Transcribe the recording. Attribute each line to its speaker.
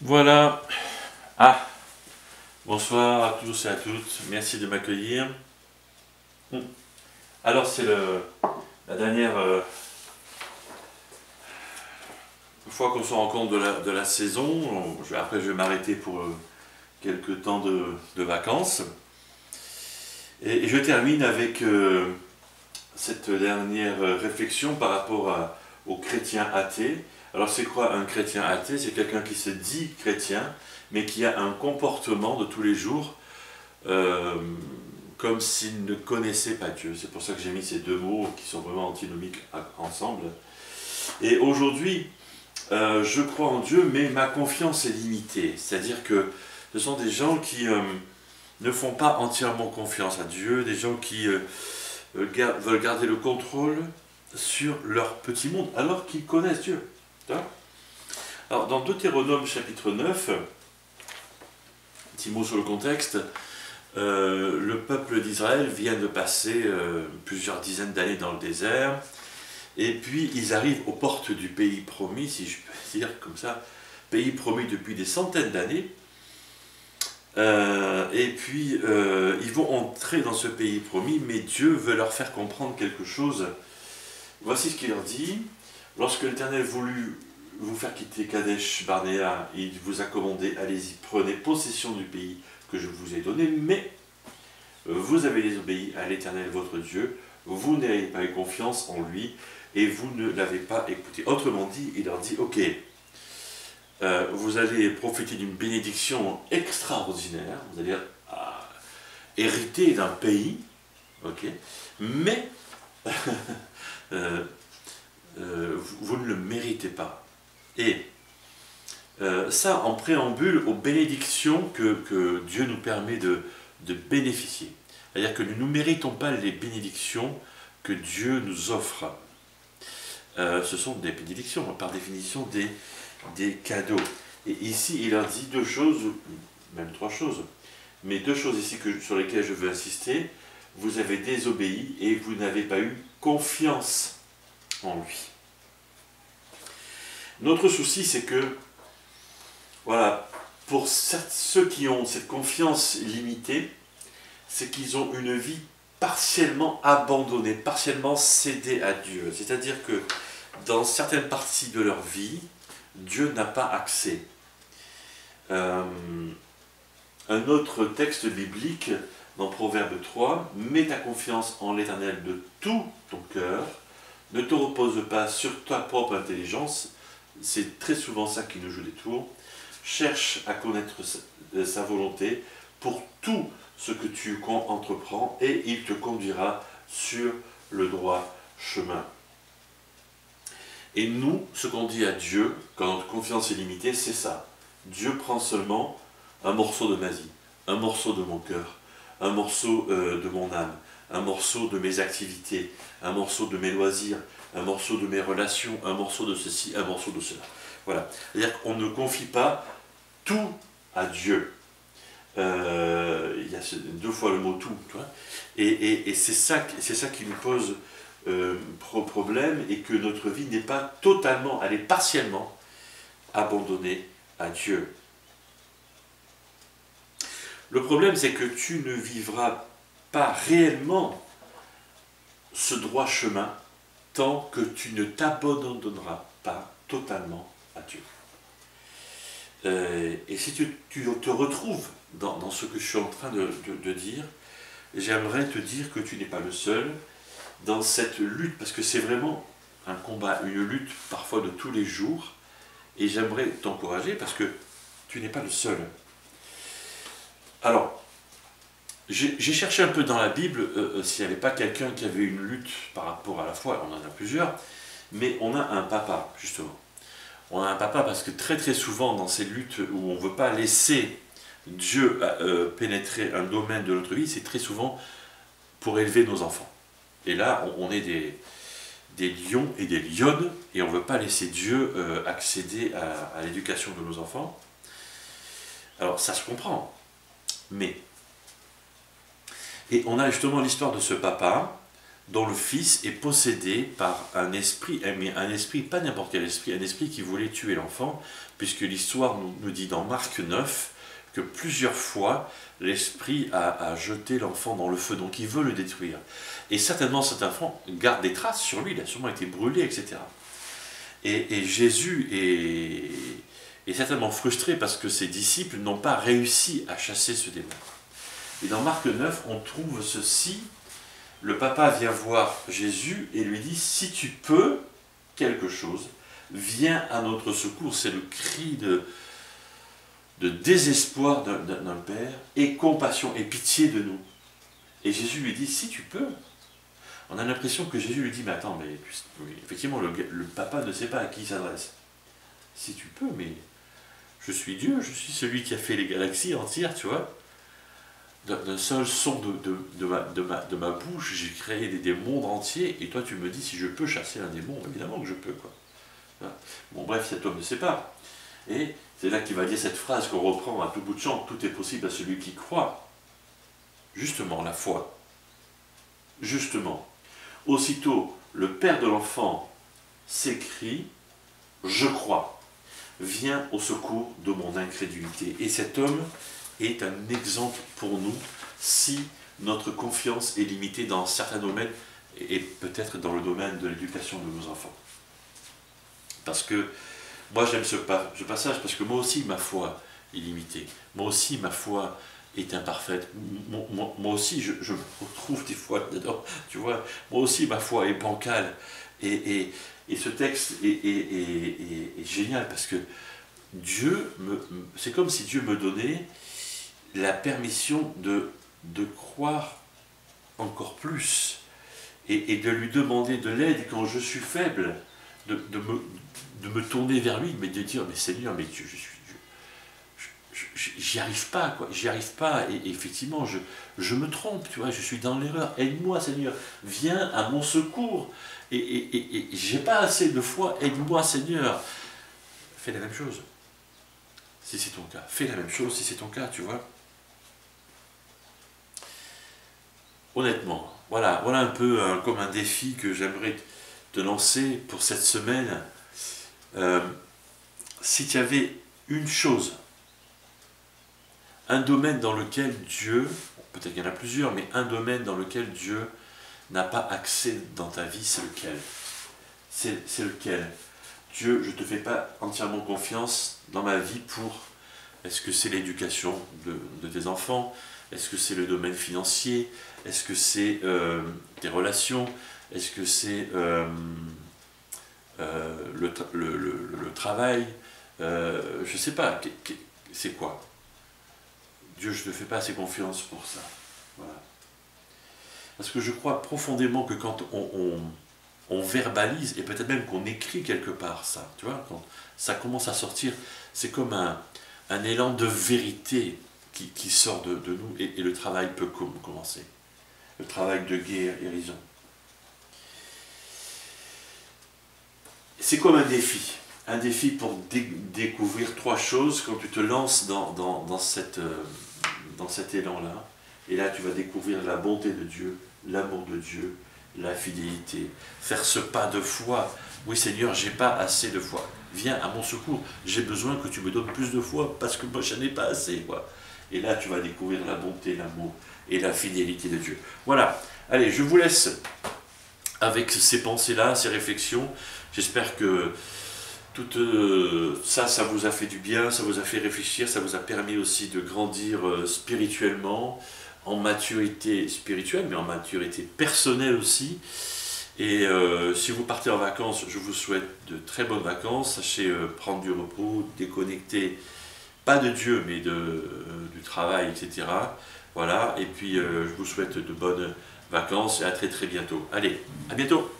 Speaker 1: Voilà. Ah, bonsoir à tous et à toutes. Merci de m'accueillir. Alors, c'est la dernière fois qu'on se rencontre de la saison. Après, je vais m'arrêter pour quelques temps de vacances. Et je termine avec cette dernière réflexion par rapport aux chrétiens athées. Alors, c'est quoi un chrétien athée? C'est quelqu'un qui se dit chrétien, mais qui a un comportement de tous les jours euh, comme s'il ne connaissait pas Dieu. C'est pour ça que j'ai mis ces deux mots qui sont vraiment antinomiques ensemble. Et aujourd'hui, je crois en Dieu, mais ma confiance est limitée. C'est-à-dire que ce sont des gens qui ne font pas entièrement confiance à Dieu, des gens qui veulent garder le contrôle sur leur petit monde, alors qu'ils connaissent Dieu. Alors, dans Deutéronome chapitre 9, petit mot sur le contexte, le peuple d'Israël vient de passer plusieurs dizaines d'années dans le désert, et puis ils arrivent aux portes du pays promis, si je peux dire comme ça, pays promis depuis des centaines d'années, et puis ils vont entrer dans ce pays promis, mais Dieu veut leur faire comprendre quelque chose. Voici ce qu'il leur dit: lorsque l'Éternel voulut vous faire quitter Kadesh Barnéa, il vous a commandé, allez-y, prenez possession du pays que je vous ai donné, mais vous avez désobéi à l'Éternel votre Dieu, vous n'avez pas eu confiance en lui, et vous ne l'avez pas écouté. Autrement dit, il leur dit, ok, vous allez profiter d'une bénédiction extraordinaire, vous allez hériter d'un pays, ok, mais vous ne le méritez pas. Et ça en préambule aux bénédictions que Dieu nous permet de bénéficier. C'est-à-dire que nous ne méritons pas les bénédictions que Dieu nous offre. Ce sont des bénédictions, par définition des cadeaux. Et ici, il leur dit deux choses, même trois choses, mais deux choses ici sur lesquelles je veux insister. Vous avez désobéi et vous n'avez pas eu confiance en lui. Notre souci, c'est que, voilà, pour ceux qui ont cette confiance limitée, c'est qu'ils ont une vie partiellement abandonnée, partiellement cédée à Dieu. C'est-à-dire que dans certaines parties de leur vie, Dieu n'a pas accès. Un autre texte biblique, dans Proverbe 3, « Mets ta confiance en l'Éternel de tout ton cœur, ne te repose pas sur ta propre intelligence », c'est très souvent ça qui nous joue des tours, « Cherche à connaître sa volonté pour tout ce que tu entreprends, et il te conduira sur le droit chemin. » Et nous, ce qu'on dit à Dieu, quand notre confiance est limitée, c'est ça. Dieu prend seulement un morceau de ma vie, un morceau de mon cœur, un morceau de mon âme, un morceau de mes activités, un morceau de mes loisirs, un morceau de mes relations, un morceau de ceci, un morceau de cela. Voilà. C'est-à-dire qu'on ne confie pas tout à Dieu. Il y a deux fois le mot tout, tu vois. Et c'est ça qui nous pose problème, et que notre vie n'est pas totalement, elle est partiellement abandonnée à Dieu. Le problème, c'est que tu ne vivras pas réellement ce droit chemin tant que tu ne t'abandonneras pas totalement à Dieu. Et si tu te retrouves dans ce que je suis en train de dire, j'aimerais te dire que tu n'es pas le seul dans cette lutte, parce que c'est vraiment un combat, une lutte parfois de tous les jours, et j'aimerais t'encourager parce que tu n'es pas le seul. Alors, j'ai cherché un peu dans la Bible s'il n'y avait pas quelqu'un qui avait une lutte par rapport à la foi. On en a plusieurs, mais on a un papa, justement. On a un papa parce que très très souvent dans ces luttes où on ne veut pas laisser Dieu pénétrer un domaine de notre vie, c'est très souvent pour élever nos enfants. Et là, on est des lions et des lionnes, et on ne veut pas laisser Dieu accéder à l'éducation de nos enfants. Alors ça se comprend, mais... Et on a justement l'histoire de ce papa, dont le fils est possédé par un esprit, mais un esprit, pas n'importe quel esprit, un esprit qui voulait tuer l'enfant, puisque l'histoire nous dit dans Marc 9 que plusieurs fois l'esprit a jeté l'enfant dans le feu, donc il veut le détruire. Et certainement cet enfant garde des traces sur lui, il a sûrement été brûlé, etc. Et Jésus est certainement frustré parce que ses disciples n'ont pas réussi à chasser ce démon. Et dans Marc 9, on trouve ceci. Le papa vient voir Jésus et lui dit, si tu peux quelque chose, viens à notre secours. C'est le cri de désespoir d'un père, et compassion et pitié de nous. Et Jésus lui dit, si tu peux. On a l'impression que Jésus lui dit, mais attends, mais oui, effectivement, le papa ne sait pas à qui il s'adresse. Si tu peux, mais je suis Dieu, je suis celui qui a fait les galaxies entières, tu vois. D'un seul son de ma bouche, j'ai créé des mondes entiers, et toi tu me dis si je peux chasser un démon, évidemment que je peux, quoi. Bon, bref, cet homme ne sait pas. Et c'est là qu'il va dire cette phrase qu'on reprend à tout bout de champ, tout est possible à celui qui croit. Justement, la foi. Justement. Aussitôt, le père de l'enfant s'écrie, je crois, viens au secours de mon incrédulité. Et cet homme est un exemple pour nous si notre confiance est limitée dans certains domaines et peut-être dans le domaine de l'éducation de nos enfants. Parce que moi j'aime ce passage parce que moi aussi ma foi est limitée, moi aussi ma foi est imparfaite, moi aussi je me retrouve des fois dedans, tu vois, moi aussi ma foi est bancale et ce texte est génial parce que Dieu, c'est comme si Dieu me donnait la permission de croire encore plus et de lui demander de l'aide quand je suis faible, de me tourner vers lui, mais de dire, mais Seigneur, mais j'y arrive pas, quoi, j'y arrive pas, et effectivement, je me trompe, tu vois, je suis dans l'erreur, aide-moi Seigneur, viens à mon secours, et j'ai pas assez de foi, aide-moi Seigneur. Fais la même chose, si c'est ton cas, fais la même chose si c'est ton cas, tu vois. Honnêtement, voilà un peu comme un défi que j'aimerais te lancer pour cette semaine. Si tu avais une chose, un domaine dans lequel Dieu, peut-être qu'il y en a plusieurs, mais un domaine dans lequel Dieu n'a pas accès dans ta vie, c'est lequel? C'est lequel? Dieu, je ne te fais pas entièrement confiance dans ma vie pour... Est-ce que c'est l'éducation de tes enfants? Est-ce que c'est le domaine financier? Est-ce que c'est tes relations? Est-ce que c'est le travail? Je ne sais pas. C'est quoi? Dieu, je ne te fais pas assez confiance pour ça. Voilà. Parce que je crois profondément que quand on verbalise, et peut-être même qu'on écrit quelque part ça, tu vois, quand ça commence à sortir, c'est comme un élan de vérité qui sort de nous, et le travail peut commencer. Le travail de guérison. C'est comme un défi pour découvrir trois choses quand tu te lances dans cet élan-là. Et là, tu vas découvrir la bonté de Dieu, l'amour de Dieu, la fidélité. Faire ce pas de foi. Oui Seigneur, j'ai pas assez de foi. Viens à mon secours. J'ai besoin que tu me donnes plus de foi parce que moi, je n'en ai pas assez, quoi. Et là, tu vas découvrir la bonté, l'amour et la fidélité de Dieu. Voilà. Allez, je vous laisse avec ces pensées-là, ces réflexions. J'espère que tout ça vous a fait du bien, ça vous a fait réfléchir, ça vous a permis aussi de grandir spirituellement, en maturité spirituelle, mais en maturité personnelle aussi. Et si vous partez en vacances, je vous souhaite de très bonnes vacances. Sachez prendre du repos, déconnecter, pas de Dieu, mais du travail, etc. Voilà, et puis je vous souhaite de bonnes vacances et à très très bientôt. Allez, à bientôt!